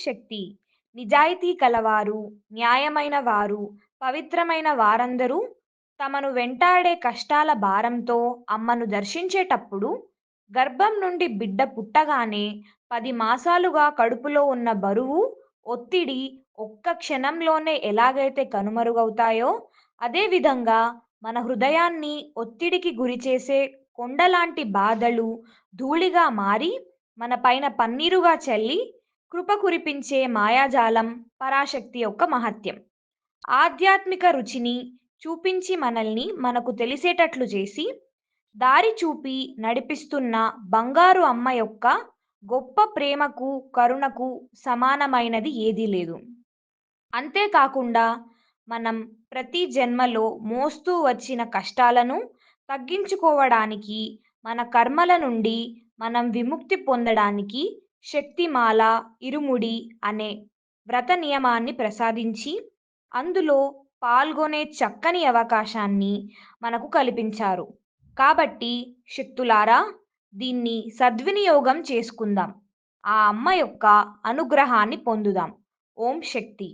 శక్తి. నిజాయితీ కలవారు, న్యాయమైన వారు, పవిత్రమైన వారందరూ తమను వెంటాడే కష్టాల భారంతో అమ్మను దర్శించేటప్పుడు, గర్భం నుండి బిడ్డ పుట్టగానే 10 మాసాలుగా కడుపులో ఉన్న బరువు, ఒత్తిడి ఒక్క క్షణంలోనే ఎలాగైతే కనుమరుగవుతాయో, అదేవిధంగా మన హృదయాన్ని ఒత్తిడికి గురిచేసే కొండలాంటి బాధలు ధూళిగా మారి మన పైన పన్నీరుగా చల్లి కృప కురిపించే మాయాజాలం పరాశక్తి యొక్క మహత్యం. ఆధ్యాత్మిక రుచిని చూపించి మనల్ని మనకు తెలిసేటట్లు చేసి, దారి చూపి నడిపిస్తున్న బంగారు అమ్మ యొక్క గొప్ప ప్రేమకు, కరుణకు సమానమైనది ఏదీ లేదు. అంతేకాకుండా మనం ప్రతి జన్మలో మోస్తూ వచ్చిన కష్టాలను తగ్గించుకోవడానికి, మన కర్మల నుండి మనం విముక్తి పొందడానికి శక్తిమాల, ఇరుముడి అనే వ్రత నియమాన్ని ప్రసాదించి, అందులో పాల్గొనే చక్కని అవకాశాన్ని మనకు కల్పించారు. కాబట్టి శక్తులారా, దీన్ని సద్వినియోగం చేసుకుందాం. ఆ అమ్మ యొక్క అనుగ్రహాన్ని పొందుదాం. ఓం శక్తి.